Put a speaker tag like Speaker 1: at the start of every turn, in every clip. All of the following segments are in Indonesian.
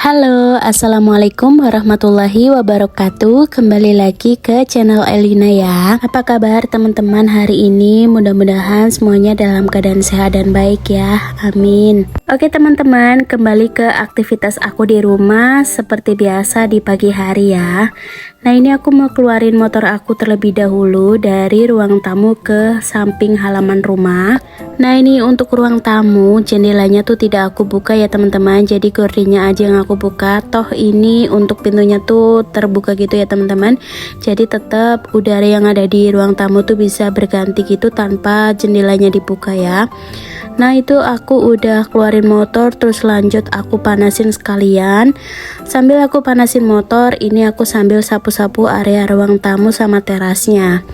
Speaker 1: Halo, assalamualaikum warahmatullahi wabarakatuh. Kembali lagi ke channel Elina ya. Apa kabar teman-teman hari ini? Mudah-mudahan semuanya dalam keadaan sehat dan baik ya. Amin. Oke teman-teman, kembali ke aktivitas aku di rumah seperti biasa di pagi hari ya. Nah ini aku mau keluarin motor aku terlebih dahulu dari ruang tamu ke samping halaman rumah. Nah ini untuk ruang tamu, jendelanya tuh tidak aku buka ya teman-teman, jadi gordinnya aja yang aku buka. Toh ini untuk pintunya tuh terbuka gitu ya teman-teman, jadi tetap udara yang ada di ruang tamu tuh bisa berganti gitu tanpa jendelanya dibuka ya. Nah itu aku udah keluarin motor, terus lanjut aku panasin sekalian. Sambil aku panasin motor, ini aku sambil sapu-sapu area ruang tamu sama terasnya.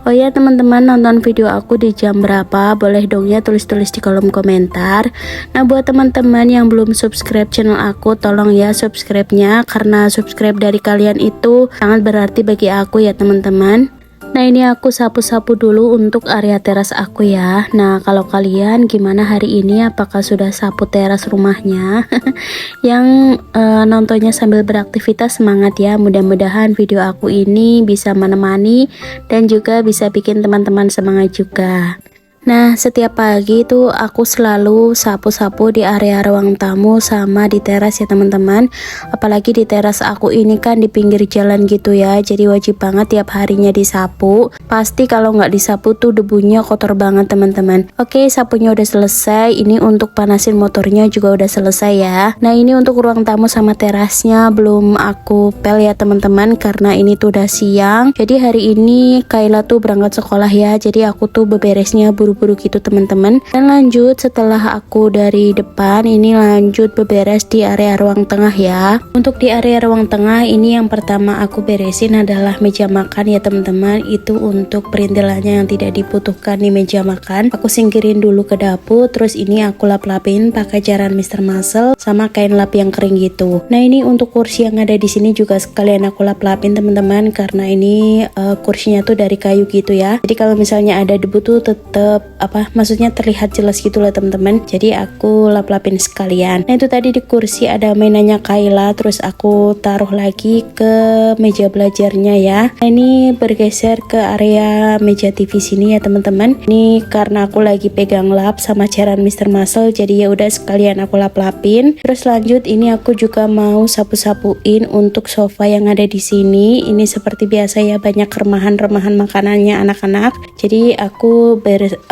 Speaker 1: Oh ya teman-teman, nonton video aku di jam berapa? Boleh dong ya tulis-tulis di kolom komentar. Nah buat teman-teman yang belum subscribe channel aku, tolong ya subscribe-nya, karena subscribe dari kalian itu sangat berarti bagi aku ya teman-teman. Nah ini aku sapu-sapu dulu untuk area teras aku ya. Nah kalau kalian gimana hari ini, apakah sudah sapu teras rumahnya? Yang nontonnya sambil beraktivitas, semangat ya. Mudah-mudahan video aku ini bisa menemani dan juga bisa bikin teman-teman semangat juga. Nah setiap pagi itu aku selalu sapu-sapu di area ruang tamu sama di teras ya teman-teman. Apalagi di teras aku ini kan di pinggir jalan gitu ya, jadi wajib banget tiap harinya disapu. Pasti kalau nggak disapu tuh debunya kotor banget teman-teman. Oke, sapunya udah selesai. Ini untuk panasin motornya juga udah selesai ya. Nah ini untuk ruang tamu sama terasnya belum aku pel ya teman-teman, karena ini tuh udah siang. Jadi hari ini Kayla tuh berangkat sekolah ya, jadi aku tuh beberesnya buru-buru gitu teman-teman. Dan lanjut setelah aku dari depan, ini lanjut beberes di area ruang tengah ya. Untuk di area ruang tengah ini yang pertama aku beresin adalah meja makan ya teman-teman. Itu untuk perintilannya yang tidak dibutuhkan di meja makan, aku singkirin dulu ke dapur. Terus ini aku lap-lapin pakai cairan Mr. Muscle sama kain lap yang kering gitu. Nah ini untuk kursi yang ada di sini juga sekalian aku lap-lapin teman-teman, karena ini kursinya tuh dari kayu gitu ya. Jadi kalau misalnya ada debu tuh tetap maksudnya terlihat jelas gitu lah teman-teman. Jadi aku lap-lapin sekalian. Nah itu tadi di kursi ada mainannya Kayla, terus aku taruh lagi ke meja belajarnya ya. Nah ini bergeser ke area meja TV sini ya teman-teman. Ini karena aku lagi pegang lap sama cairan Mr. Muscle, jadi ya udah sekalian aku lap-lapin. Terus lanjut ini aku juga mau sapu-sapuin untuk sofa yang ada di sini. Ini seperti biasa ya, banyak remahan-remahan makanannya anak-anak. Jadi aku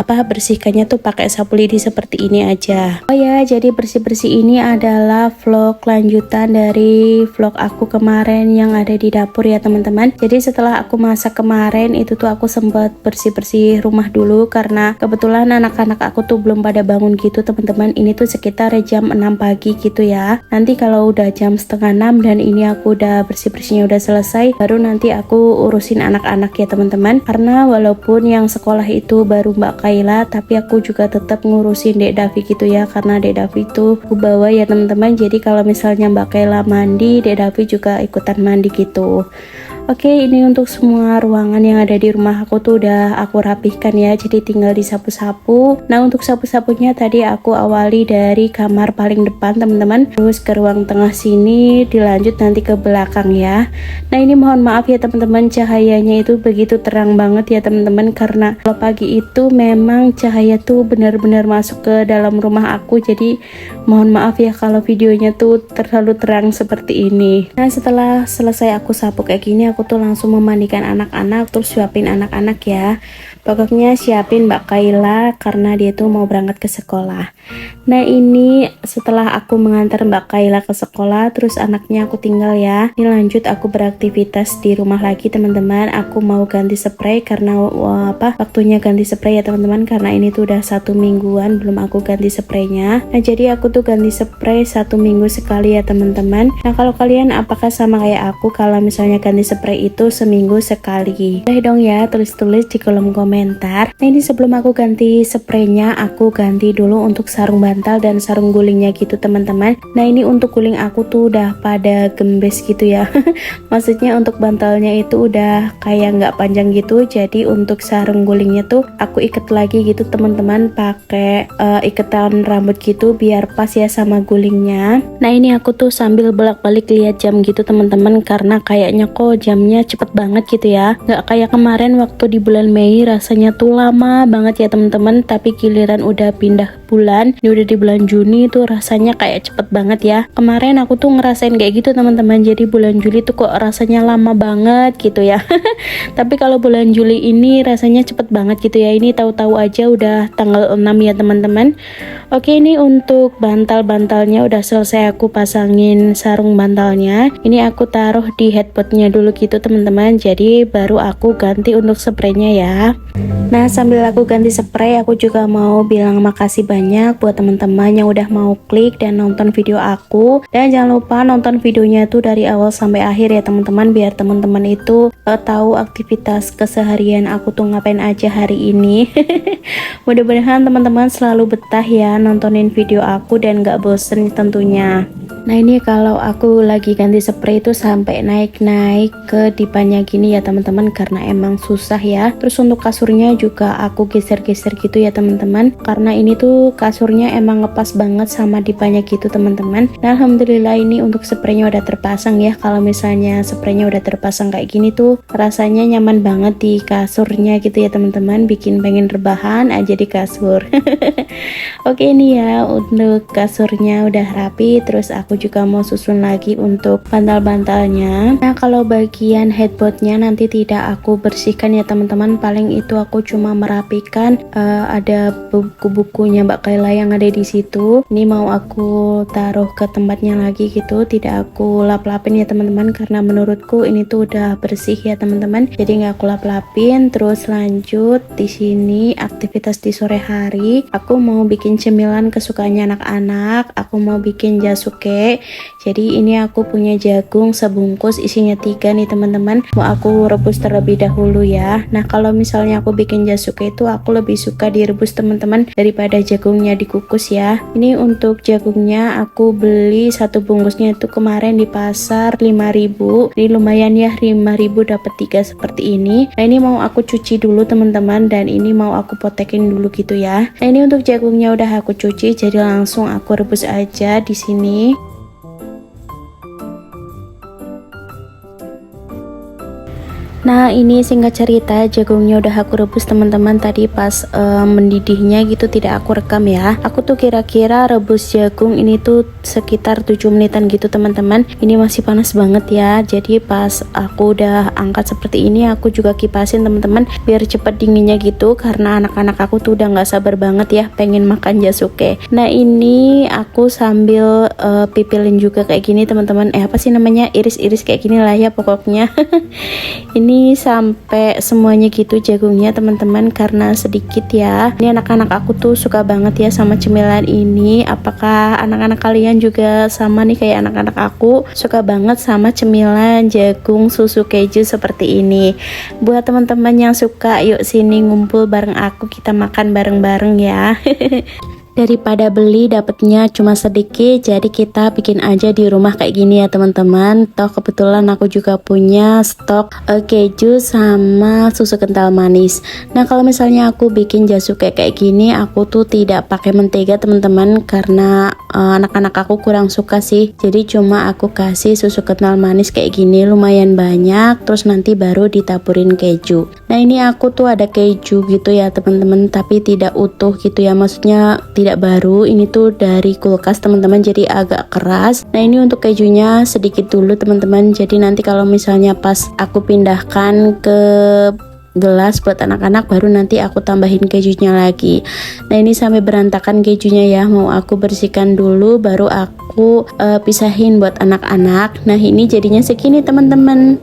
Speaker 1: bersihkannya tuh pakai sapu lidi seperti ini aja. Oh ya, jadi bersih-bersih ini adalah vlog lanjutan dari vlog aku kemarin yang ada di dapur ya teman-teman. Jadi setelah aku masak kemarin itu tuh aku sempat bersih-bersih rumah dulu, karena kebetulan anak-anak aku tuh belum pada bangun gitu teman-teman. Ini tuh sekitar jam 6 pagi gitu ya. Nanti kalau udah jam setengah 6 dan ini aku udah bersih-bersihnya udah selesai, baru nanti aku urusin anak-anak ya teman-teman. Karena walaupun yang sekolah itu baru Mbak Kayla, tapi aku juga tetap ngurusin Dek Davi gitu ya, karena Dek Davi itu aku bawa ya teman-teman. Jadi kalau misalnya Mbak Kayla mandi, Dek Davi juga ikutan mandi gitu. Oke, ini untuk semua ruangan yang ada di rumah aku tuh udah aku rapihkan ya, jadi tinggal disapu-sapu. Nah untuk sapu-sapunya tadi aku awali dari kamar paling depan teman-teman, terus ke ruang tengah sini, dilanjut nanti ke belakang ya. Nah ini mohon maaf ya teman-teman, cahayanya itu begitu terang banget ya teman-teman, karena kalau pagi itu memang cahaya tuh benar-benar masuk ke dalam rumah aku. Jadi mohon maaf ya kalau videonya tuh terlalu terang seperti ini. Nah setelah selesai aku sapu kayak gini, aku tuh langsung memandikan anak-anak, terus suapin anak-anak ya. Pokoknya siapin Mbak Kayla karena dia tuh mau berangkat ke sekolah. Nah ini setelah aku mengantar Mbak Kayla ke sekolah, terus anaknya aku tinggal ya. Ini lanjut aku beraktivitas di rumah lagi teman-teman. Aku mau ganti spray karena waktunya ganti spray ya teman-teman, karena ini tuh udah 1 mingguan belum aku ganti spraynya. Nah jadi aku tuh ganti spray 1 minggu sekali ya teman-teman. Nah kalau kalian apakah sama kayak aku, kalau misalnya ganti spray itu seminggu sekali? Boleh dong ya tulis-tulis di kolom komentar komentar. Nah ini sebelum aku ganti spraynya, aku ganti dulu untuk sarung bantal dan sarung gulingnya gitu teman-teman. Nah ini untuk guling aku tuh udah pada gembes gitu ya. Maksudnya untuk bantalnya itu udah kayak nggak panjang gitu, jadi untuk sarung gulingnya tuh aku ikat lagi gitu teman-teman, pakai ikatan rambut gitu biar pas ya sama gulingnya. Nah ini aku tuh sambil bolak-balik lihat jam gitu teman-teman, karena kayaknya kok jamnya cepet banget gitu ya, nggak kayak kemarin waktu di bulan Mei rasanya tuh lama banget ya teman-teman, tapi giliran udah pindah bulan, ini udah di bulan Juni tuh rasanya kayak cepet banget ya. Kemarin aku tuh ngerasain kayak gitu teman-teman, jadi bulan Juli tuh kok rasanya lama banget gitu ya. Tapi kalau bulan Juli ini rasanya cepet banget gitu ya, ini tahu-tahu aja udah tanggal 6 ya teman-teman. Oke, ini untuk bantal-bantalnya udah selesai aku pasangin sarung bantalnya. Ini aku taruh di headboardnya dulu gitu teman-teman, jadi baru aku ganti untuk spraynya ya. Nah sambil aku ganti spray, aku juga mau bilang makasih banyak buat teman-teman yang udah mau klik dan nonton video aku. Dan jangan lupa nonton videonya tuh dari awal sampai akhir ya teman-teman, biar teman-teman itu tahu aktivitas keseharian aku tuh ngapain aja hari ini. Mudah-mudahan teman-teman selalu betah ya nontonin video aku dan gak bosen tentunya. Nah ini kalau aku lagi ganti spray itu sampai naik-naik ke dipannya gini ya teman-teman, karena emang susah ya. Terus untuk kasurnya juga aku geser-geser gitu ya teman-teman, karena ini tuh kasurnya emang ngepas banget sama dipannya gitu teman-teman. Nah alhamdulillah ini untuk spraynya udah terpasang ya. Kalau misalnya spraynya udah terpasang kayak gini tuh rasanya nyaman banget di kasurnya gitu ya teman-teman, bikin pengen rebahan aja di kasur. Oke ini ya untuk kasurnya udah rapi, terus aku juga mau susun lagi untuk bantal-bantalnya. Nah kalau bagian headboardnya nanti tidak aku bersihkan ya teman-teman, paling itu aku cuma merapikan ada buku-bukunya Mbak Kayla yang ada di situ. Ini mau aku taruh ke tempatnya lagi gitu, tidak aku lap-lapin ya teman-teman, karena menurutku ini tuh udah bersih ya teman-teman, jadi nggak aku lap-lapin. Terus lanjut di sini aktivitas di sore hari, aku mau bikin cemilan kesukaannya anak-anak, aku mau bikin jasuke. Jadi ini aku punya jagung sebungkus isinya 3 nih teman-teman, mau aku rebus terlebih dahulu ya. Nah kalau misalnya aku bikin jasuke itu aku lebih suka direbus teman-teman daripada jagungnya dikukus ya. Ini untuk jagungnya aku beli satu bungkusnya itu kemarin di pasar 5.000, ini lumayan ya, 5.000 dapat 3 seperti ini. Nah ini mau aku cuci dulu teman-teman, dan ini mau aku potekin dulu gitu ya. Nah ini untuk jagungnya udah aku cuci, jadi langsung aku rebus aja di sini. Nah ini singkat cerita jagungnya udah aku rebus teman-teman, tadi pas mendidihnya gitu tidak aku rekam ya. Aku tuh kira-kira rebus jagung ini tuh sekitar 7 menitan gitu teman-teman. Ini masih panas banget ya, jadi pas aku udah angkat seperti ini aku juga kipasin teman-teman biar cepet dinginnya gitu, karena anak-anak aku tuh udah nggak sabar banget ya pengen makan jasuke. Nah ini aku sambil pipilin juga kayak gini teman-teman, apa sih namanya, iris-iris kayak gini lah ya pokoknya. Ini sampai semuanya gitu jagungnya teman-teman, karena sedikit ya. Ini anak-anak aku tuh suka banget ya sama cemilan ini. Apakah anak-anak kalian juga sama nih kayak anak-anak aku, suka banget sama cemilan jagung susu keju seperti ini? Buat teman-teman yang suka, yuk sini ngumpul bareng aku, kita makan bareng-bareng ya. Daripada beli dapatnya cuma sedikit, jadi kita bikin aja di rumah kayak gini ya teman-teman. Toh kebetulan aku juga punya stok keju sama susu kental manis. Nah kalau misalnya aku bikin jasuke kayak gini, aku tuh tidak pakai mentega teman-teman, karena anak-anak aku kurang suka sih. Jadi cuma aku kasih susu kental manis kayak gini lumayan banyak, terus nanti baru ditaburin keju. Nah ini aku tuh ada keju gitu ya teman-teman, tapi tidak utuh gitu ya, maksudnya tidak baru, ini tuh dari kulkas teman-teman, jadi agak keras. Nah ini untuk kejunya sedikit dulu teman-teman, jadi nanti kalau misalnya pas aku pindahkan ke gelas buat anak-anak baru nanti aku tambahin kejunya lagi. Nah ini sampai berantakan kejunya ya, mau aku bersihkan dulu baru aku pisahin buat anak-anak. Nah ini jadinya segini teman-teman.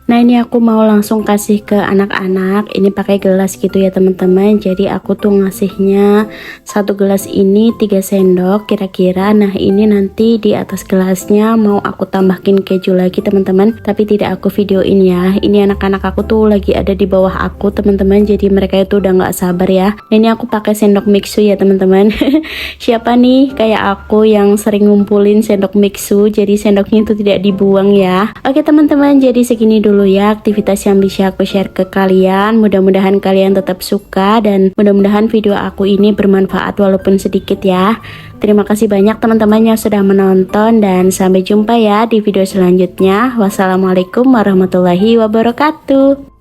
Speaker 1: Nah ini aku mau langsung kasih ke anak-anak. Ini pakai gelas gitu ya teman-teman. Jadi aku tuh ngasihnya satu gelas ini 3 sendok kira-kira. Nah ini nanti di atas gelasnya mau aku tambahin keju lagi teman-teman, tapi tidak aku videoin ya. Ini anak-anak aku tuh lagi ada di bawah aku teman-teman, jadi mereka itu udah nggak sabar ya. Nah, ini aku pakai sendok mixu ya teman-teman. Siapa nih kayak aku yang sering ngumpulin sendok mixu, jadi sendoknya itu tidak dibuang ya. Oke teman-teman, jadi segini dulu ya aktivitas yang bisa aku share ke kalian. Mudah-mudahan kalian tetap suka dan mudah-mudahan video aku ini bermanfaat walaupun sedikit ya. Terima kasih banyak teman-teman yang sudah menonton dan sampai jumpa ya di video selanjutnya. Wassalamualaikum warahmatullahi wabarakatuh.